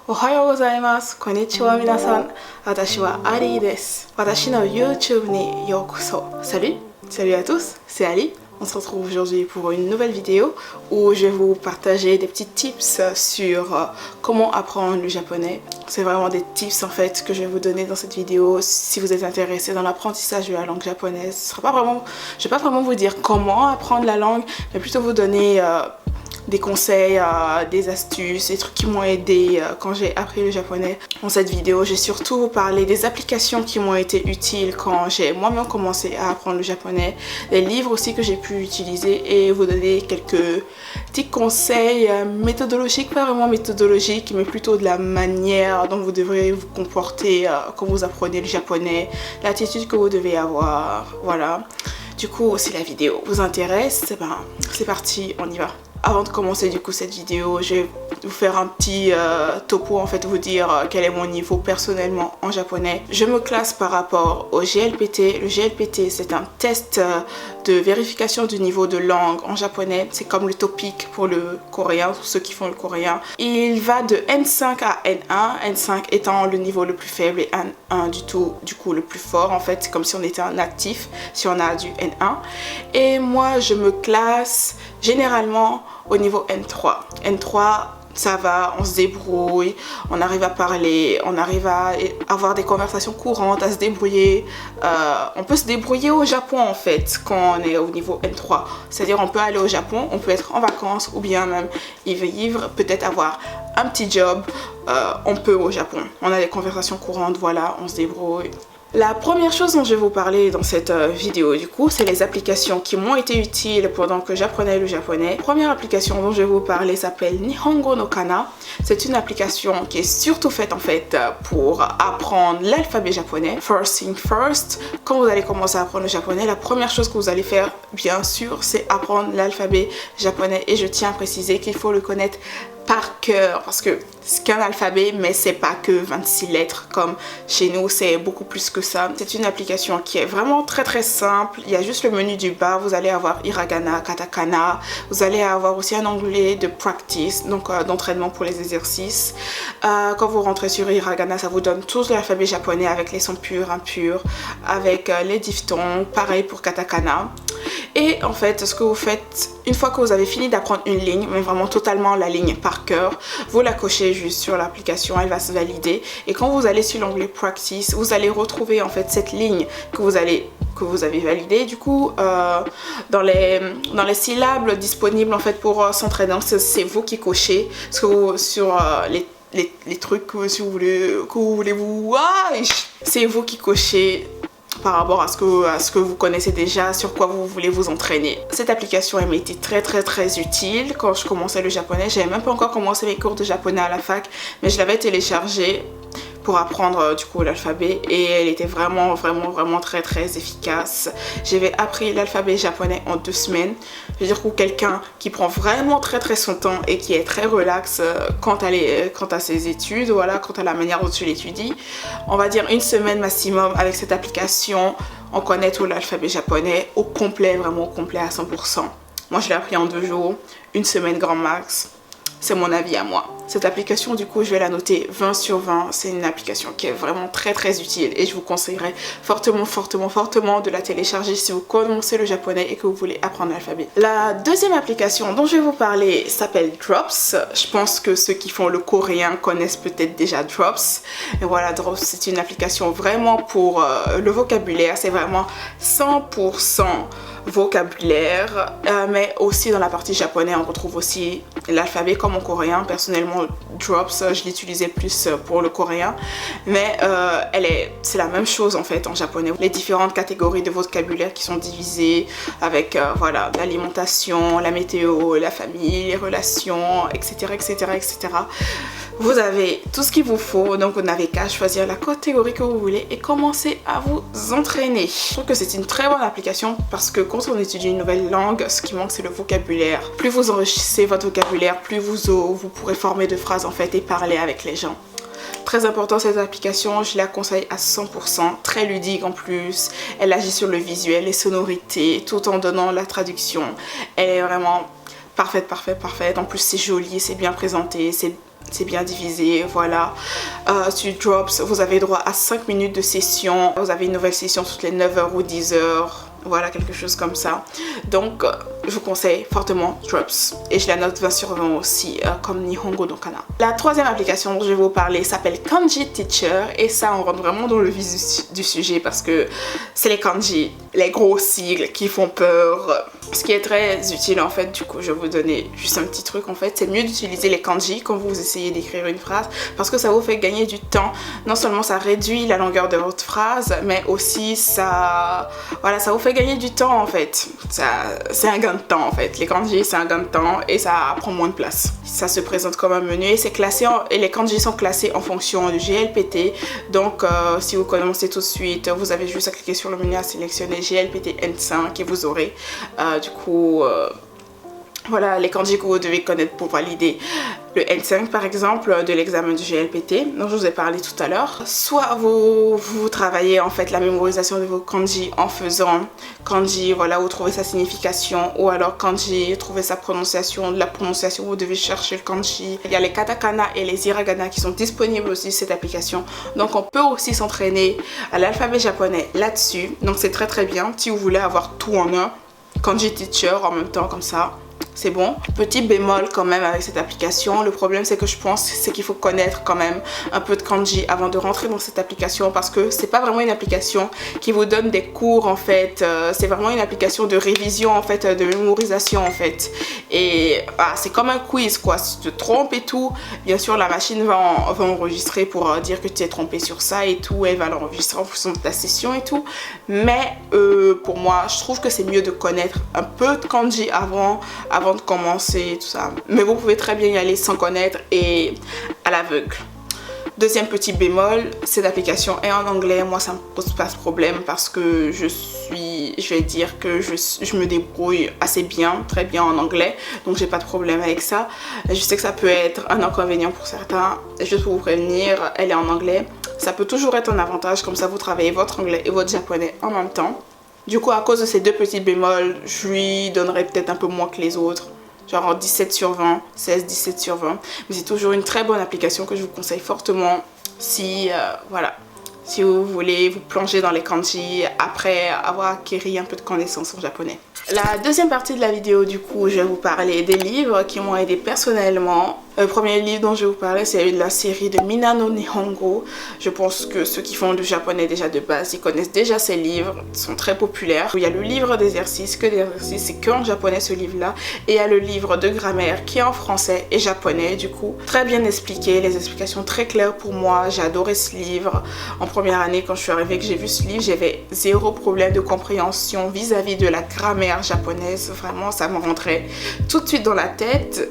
おはようございます。こんにちは皆さん。私はアリーです。私の YouTube にようこそ。Salut, salut à tous, c'est Ali. On se retrouve aujourd'hui pour une nouvelle vidéo où je vais vous partager des petits tips sur comment apprendre le japonais. C'est vraiment des tips en fait que je vais vous donner dans cette vidéo si vous êtes intéressé dans l'apprentissage de la langue japonaise. Je vais pas vraiment vous dire comment apprendre la langue, mais plutôt vous donner des conseils, des astuces, des trucs qui m'ont aidé quand j'ai appris le japonais. Dans cette vidéo, j'ai surtout vous parlé des applications qui m'ont été utiles quand j'ai moi-même commencé à apprendre le japonais, des livres aussi que j'ai pu utiliser et vous donner quelques petits conseils méthodologiques, pas vraiment méthodologiques, mais plutôt de la manière dont vous devrez vous comporter quand vous apprenez le japonais, l'attitude que vous devez avoir, voilà. Du coup, si la vidéo vous intéresse, ben, c'est parti, on y va. Avant de commencer du coup cette vidéo, je vais vous faire un petit topo, en fait vous dire quel est mon niveau personnellement en japonais. Je me classe par rapport au GLPT. Le GLPT c'est un test de vérification du niveau de langue en japonais. C'est comme le TOPIK pour le coréen, pour ceux qui font le coréen. Il va de N5 à N1, N5 étant le niveau le plus faible et N1 du coup le plus fort. En fait c'est comme si on était un actif, si on a du N1. Et moi je me classe généralement au niveau N3. N3, ça va, on se débrouille, on arrive à parler, on arrive à avoir des conversations courantes, à se débrouiller. On peut se débrouiller au Japon en fait quand on est au niveau N3. C'est-à-dire on peut aller au Japon, on peut être en vacances ou bien même y vivre, peut-être avoir un petit job. On peut au Japon. On a des conversations courantes, voilà, on se débrouille. La première chose dont je vais vous parler dans cette vidéo du coup, c'est les applications qui m'ont été utiles pendant que j'apprenais le japonais. La première application dont je vais vous parler s'appelle Nihongo no Kana. C'est une application qui est surtout faite en fait pour apprendre l'alphabet japonais. First thing first, quand vous allez commencer à apprendre le japonais, la première chose que vous allez faire, bien sûr, c'est apprendre l'alphabet japonais. Et je tiens à préciser qu'il faut le connaître par cœur parce que c'est qu'un alphabet mais c'est pas que 26 lettres comme chez nous, c'est beaucoup plus que ça. C'est une application qui est vraiment très très simple. Il y a juste le menu du bas, vous allez avoir hiragana, katakana, vous allez avoir aussi un onglet de practice, donc d'entraînement pour les exercices. Quand vous rentrez sur hiragana, ça vous donne tout l'alphabet japonais avec les sons purs, impurs, avec les diphtongues, pareil pour katakana. Et en fait, ce que vous faites, une fois que vous avez fini d'apprendre une ligne, mais vraiment totalement la ligne par cœur, vous la cochez juste sur l'application, elle va se valider. Et quand vous allez sur l'onglet Practice, vous allez retrouver en fait cette ligne que vous avez validée. Du coup, dans les syllabes disponibles en fait pour s'entraîner, c'est vous qui cochez sur les trucs que si vous voulez, c'est vous qui cochez par rapport à ce que vous connaissez déjà, sur quoi vous voulez vous entraîner. Cette application elle m'a été très très très utile quand je commençais le japonais. J'avais même pas encore commencé mes cours de japonais à la fac, mais je l'avais téléchargée pour apprendre du coup l'alphabet et elle était vraiment très très efficace. J'avais appris l'alphabet japonais en 2 semaines. Je veux dire, pour quelqu'un qui prend vraiment très très son temps et qui est très relax quant à ses études, voilà, quant à la manière dont tu l'étudies, on va dire 1 semaine maximum avec cette application, on connaît tout l'alphabet japonais au complet, vraiment au complet à 100%. Moi je l'ai appris en 2 jours, 1 semaine grand max. C'est mon avis à moi. Cette application, du coup, je vais la noter 20 sur 20. C'est une application qui est vraiment très très utile et je vous conseillerais fortement de la télécharger si vous commencez le japonais et que vous voulez apprendre l'alphabet. La deuxième application dont je vais vous parler s'appelle Drops. Je pense que ceux qui font le coréen connaissent peut-être déjà Drops. Et voilà, Drops, c'est une application vraiment pour le vocabulaire. C'est vraiment 100% vocabulaire, mais aussi dans la partie japonais on retrouve aussi l'alphabet comme en coréen. Personnellement Drops je l'utilisais plus pour le coréen, mais c'est la même chose en fait en japonais. Les différentes catégories de vocabulaire qui sont divisées avec voilà, l'alimentation, la météo, la famille, les relations, etc. Vous avez tout ce qu'il vous faut, donc vous n'avez qu'à choisir la catégorie que vous voulez et commencer à vous entraîner. Je trouve que c'est une très bonne application parce que quand on étudie une nouvelle langue, ce qui manque c'est le vocabulaire. Plus vous enrichissez votre vocabulaire, plus vous pourrez former de phrases en fait et parler avec les gens. Très important cette application, je la conseille à 100%, très ludique en plus. Elle agit sur le visuel, les sonorités, tout en donnant la traduction. Elle est vraiment parfaite. En plus c'est joli, c'est bien présenté, c'est bien divisé, voilà. Sur Drops, vous avez droit à 5 minutes de session. Vous avez une nouvelle session toutes les 9h ou 10h. Voilà, quelque chose comme ça. Donc, je vous conseille fortement Drops. Et je la note 20 sur 20 aussi, comme Nihongo no Kana. La troisième application dont je vais vous parler s'appelle Kanji Teacher. Et ça, on rentre vraiment dans le vif du sujet parce que c'est les kanji, les gros sigles qui font peur. Ce qui est très utile en fait, du coup, je vais vous donner juste un petit truc en fait. C'est mieux d'utiliser les kanji quand vous essayez d'écrire une phrase parce que ça vous fait gagner du temps. Non seulement ça réduit la longueur de votre phrase, mais aussi ça vous fait gagner du temps en fait. C'est un gain de temps en fait. Les kanji c'est un gain de temps et ça prend moins de place. Ça se présente comme un menu et c'est classé et les kanji sont classés en fonction du GLPT. Donc si vous commencez tout de suite, vous avez juste à cliquer sur le menu à sélectionner GLPT N5 et vous aurez du coup voilà les kanji que vous devez connaître pour valider le N5 par exemple de l'examen du GLPT dont je vous ai parlé tout à l'heure. Soit vous travaillez en fait la mémorisation de vos kanji en faisant kanji, voilà, vous trouvez sa signification, ou alors kanji, trouvez sa prononciation, de la prononciation vous devez chercher le kanji. Il y a les katakana et les hiragana qui sont disponibles aussi sur cette application, donc on peut aussi s'entraîner à l'alphabet japonais là-dessus, donc c'est très bien si vous voulez avoir tout en un. Kanji Teacher en même temps comme ça, c'est bon. Petit bémol quand même avec cette application, le problème c'est que je pense c'est qu'il faut connaître quand même un peu de kanji avant de rentrer dans cette application parce que c'est pas vraiment une application qui vous donne des cours en fait, c'est vraiment une application de révision en fait, de mémorisation en fait, et c'est comme un quiz quoi. Si tu te trompes et tout, bien sûr la machine va enregistrer pour dire que tu t'es trompé sur ça et tout, elle va l'enregistrer en fonction de ta session et tout, mais pour moi je trouve que c'est mieux de connaître un peu de kanji avant de commencer tout ça, mais vous pouvez très bien y aller sans connaître et à l'aveugle. Deuxième petit bémol, cette application est en anglais. Moi ça me pose pas ce problème parce que je vais dire que je me débrouille assez bien, très bien en anglais, donc j'ai pas de problème avec ça. Je sais que ça peut être un inconvénient pour certains, juste pour vous prévenir, elle est en anglais. Ça peut toujours être un avantage, comme ça vous travaillez votre anglais et votre japonais en même temps. Du coup, à cause de ces deux petits bémols, je lui donnerai peut-être un peu moins que les autres. Genre 17 sur 20, 16, 17 sur 20. Mais c'est toujours une très bonne application que je vous conseille fortement si, voilà, si vous voulez vous plonger dans les kanji après avoir acquis un peu de connaissances en japonais. La deuxième partie de la vidéo, du coup, je vais vous parler des livres qui m'ont aidé personnellement. Le premier livre dont je vais vous parler, c'est de la série de Minano Nihongo. Je pense que ceux qui font du japonais déjà de base, ils connaissent déjà ces livres, ils sont très populaires. Il y a le livre d'exercice, c'est que en japonais ce livre-là. Et il y a le livre de grammaire qui est en français et japonais, du coup. Très bien expliqué, les explications très claires pour moi. J'ai adoré ce livre. En première année, quand je suis arrivée, que j'ai vu ce livre, j'avais zéro problème de compréhension vis-à-vis de la grammaire japonaise. Vraiment, ça me rentrait tout de suite dans la tête.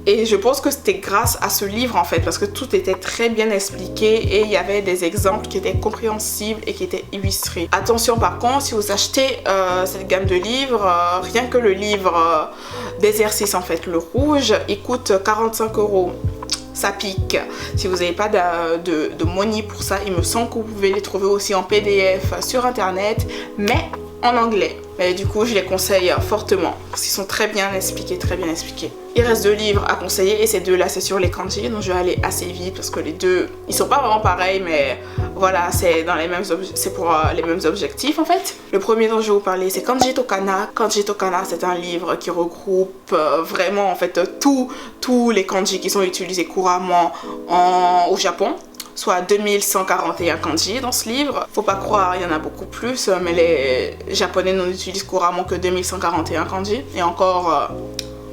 Et je pense que c'était grâce à ce livre en fait, parce que tout était très bien expliqué et il y avait des exemples qui étaient compréhensibles et qui étaient illustrés. Attention par contre, si vous achetez cette gamme de livres, rien que le livre d'exercice en fait, le rouge, il coûte 45 €. Ça pique. Si vous n'avez pas de money pour ça, il me semble que vous pouvez les trouver aussi en PDF sur internet, mais en anglais. Mais du coup, je les conseille fortement parce qu'ils sont très bien expliqués, très bien expliqués. Il reste 2 livres à conseiller et ces deux-là, c'est sur les kanji, donc je vais aller assez vite parce que les deux, ils sont pas vraiment pareils, mais voilà, c'est pour les mêmes objectifs en fait. Le premier dont je vais vous parler, c'est Kanji to Kana. Kanji to Kana, c'est un livre qui regroupe vraiment en fait tous les kanji qui sont utilisés couramment au Japon. Soit 2141 kanji dans ce livre. Faut pas croire, il y en a beaucoup plus, mais les japonais n'en utilisent couramment que 2141 kanji. Et encore,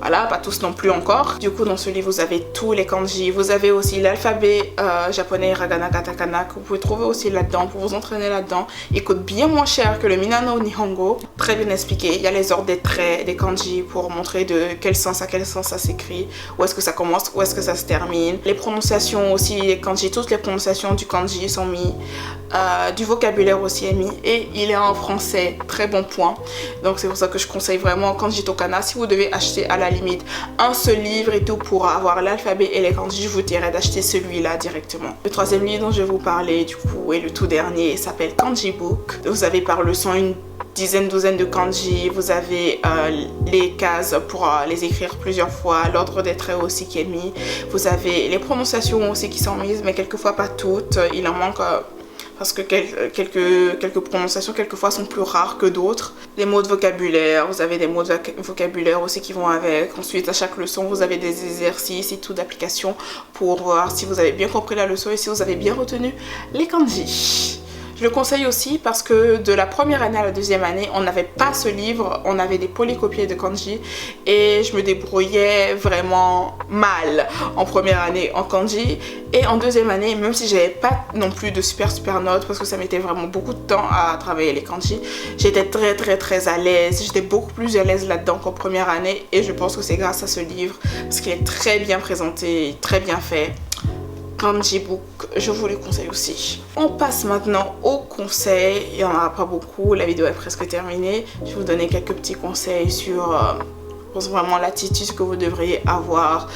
voilà, pas tous non plus encore. Du coup, dans ce livre, vous avez tous les kanji. Vous avez aussi l'alphabet japonais, hiragana, katakana, que vous pouvez trouver aussi là-dedans pour vous entraîner là-dedans. Il coûte bien moins cher que le Minano Nihongo. Très bien expliqué. Il y a les ordres des traits, des kanji pour montrer de quel sens à quel sens ça s'écrit. Où est-ce que ça commence, où est-ce que ça se termine. Les prononciations aussi, les kanji, toutes les prononciations du kanji sont mis du vocabulaire aussi mis et il est en français, très bon point. Donc c'est pour ça que je conseille vraiment Kanji Tokana. Si vous devez acheter à la limite un seul livre et tout pour avoir l'alphabet et les kanji, je vous dirais d'acheter celui-là directement. Le troisième livre dont je vais vous parler du coup et le tout dernier s'appelle Kanji Book. Vous avez par leçon une douzaine de kanji, vous avez les cases pour les écrire plusieurs fois, l'ordre des traits aussi qui est mis, vous avez les prononciations aussi qui sont mises mais quelquefois pas toutes, il en manque parce que quelques prononciations quelquefois sont plus rares que d'autres. Les mots de vocabulaire, vous avez des mots de vocabulaire aussi qui vont avec. Ensuite à chaque leçon vous avez des exercices et tout d'application pour voir si vous avez bien compris la leçon et si vous avez bien retenu les kanji. Je le conseille aussi parce que de la première année à la deuxième année, on n'avait pas ce livre, on avait des polycopiés de kanji et je me débrouillais vraiment mal en première année en kanji. Et en deuxième année, même si j'avais pas non plus de super notes parce que ça mettait vraiment beaucoup de temps à travailler les kanji, j'étais très à l'aise, j'étais beaucoup plus à l'aise là-dedans qu'en première année et je pense que c'est grâce à ce livre parce qu'il est très bien présenté, très bien fait. Kanji Book, je vous le conseille aussi. On passe maintenant aux conseils. Il n'y en aura pas beaucoup, la vidéo est presque terminée. Je vais vous donner quelques petits conseils sur vraiment l'attitude que vous devriez avoir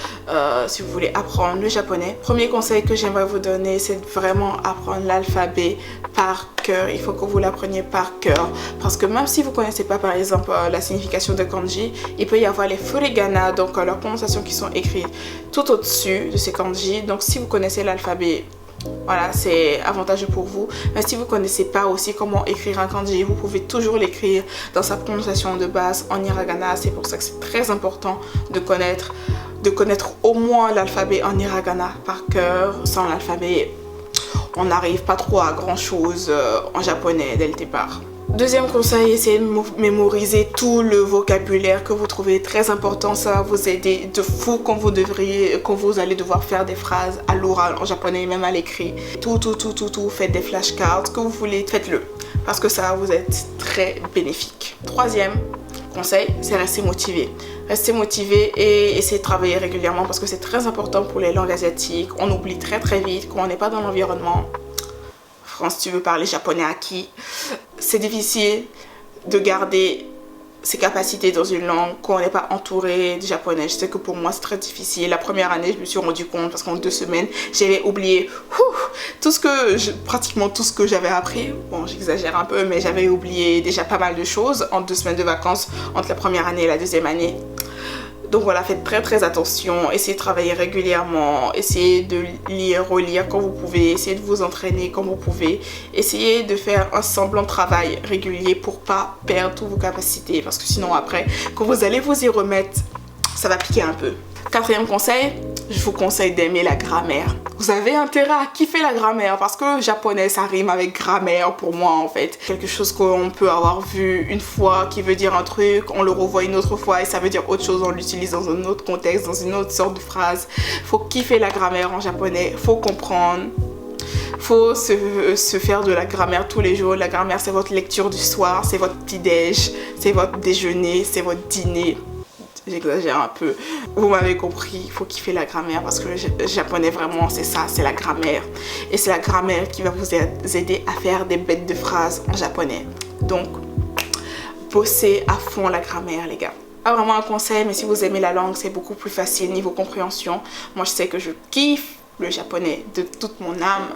si vous voulez apprendre le japonais. Premier conseil que j'aimerais vous donner, c'est vraiment apprendre l'alphabet par cœur. Il faut que vous l'appreniez par cœur parce que même si vous ne connaissez pas par exemple la signification de kanji, il peut y avoir les furigana, donc leurs prononciations qui sont écrites tout au-dessus de ces kanji. Donc si vous connaissez l'alphabet, voilà, c'est avantageux pour vous. Mais si vous ne connaissez pas aussi comment écrire un kanji, vous pouvez toujours l'écrire dans sa prononciation de base en hiragana. C'est pour ça que c'est très important de connaître au moins l'alphabet en hiragana par cœur. Sans l'alphabet, on n'arrive pas trop à grand chose en japonais dès le départ. Deuxième conseil, essayez de mémoriser tout le vocabulaire que vous trouvez très important. Ça va vous aider de fou quand vous allez devoir faire des phrases à l'oral en japonais, même à l'écrit. Tout, faites des flashcards, ce que vous voulez, faites-le. Parce que ça va vous être très bénéfique. Troisième conseil, c'est rester motivé. Restez motivé et essayez de travailler régulièrement parce que c'est très important pour les langues asiatiques. On oublie très vite quand on n'est pas dans l'environnement. Si tu veux parler japonais à qui, c'est difficile de garder ses capacités dans une langue quand on n'est pas entouré de japonais. Je sais que pour moi c'est très difficile. La première année je me suis rendu compte parce qu'en 2 semaines j'avais oublié pratiquement tout ce que j'avais appris. Bon, j'exagère un peu mais j'avais oublié déjà pas mal de choses en 2 semaines de vacances entre la première année et la deuxième année. Donc voilà, faites très attention, essayez de travailler régulièrement, essayez de lire, relire quand vous pouvez, essayez de vous entraîner quand vous pouvez, essayez de faire un semblant de travail régulier pour pas perdre toutes vos capacités parce que sinon après, quand vous allez vous y remettre, ça va piquer un peu. Quatrième conseil, je vous conseille d'aimer la grammaire. Vous avez intérêt à kiffer la grammaire parce que le japonais ça rime avec grammaire pour moi en fait. Quelque chose qu'on peut avoir vu une fois qui veut dire un truc, on le revoit une autre fois et ça veut dire autre chose, on l'utilise dans un autre contexte, dans une autre sorte de phrase. Faut kiffer la grammaire en japonais, faut comprendre. Faut se faire de la grammaire tous les jours. La grammaire c'est votre lecture du soir, c'est votre petit-déj, c'est votre déjeuner, c'est votre dîner. J'exagère un peu. Vous m'avez compris, il faut kiffer la grammaire parce que le japonais vraiment c'est ça, c'est la grammaire. Et c'est la grammaire qui va vous aider à faire des bêtes de phrases en japonais. Donc, bossez à fond la grammaire les gars. Pas vraiment un conseil, mais si vous aimez la langue, c'est beaucoup plus facile niveau compréhension. Moi je sais que je kiffe le japonais de toute mon âme.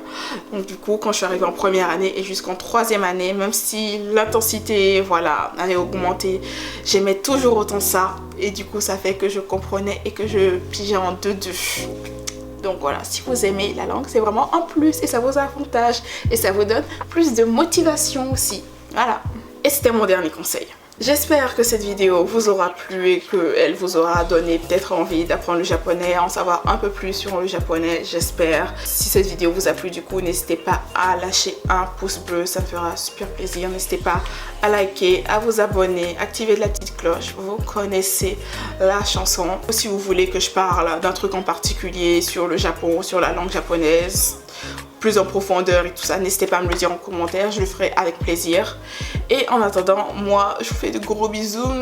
Donc du coup quand je suis arrivée en première année et jusqu'en 3e année, même si l'intensité voilà avait augmenté, j'aimais toujours autant ça et du coup ça fait que je comprenais et que je pigeais en 2-2. Donc voilà, si vous aimez la langue, c'est vraiment un plus et ça vous avantage et ça vous donne plus de motivation aussi. Voilà. Et c'était mon dernier conseil. J'espère que cette vidéo vous aura plu et qu'elle vous aura donné peut-être envie d'apprendre le japonais, en savoir un peu plus sur le japonais, j'espère. Si cette vidéo vous a plu du coup, n'hésitez pas à lâcher un pouce bleu, ça me fera super plaisir. N'hésitez pas à liker, à vous abonner, activer la petite cloche, vous connaissez la chanson. Si vous voulez que je parle d'un truc en particulier sur le Japon, sur la langue japonaise, plus en profondeur et tout ça, n'hésitez pas à me le dire en commentaire, je le ferai avec plaisir. Et en attendant, moi je vous fais de gros bisous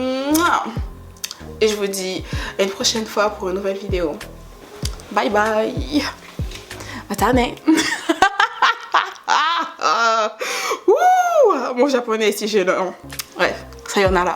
et je vous dis à une prochaine fois pour une nouvelle vidéo. Bye bye. Matane. Ouh, mon japonais est si gênant. Bref, sayonara.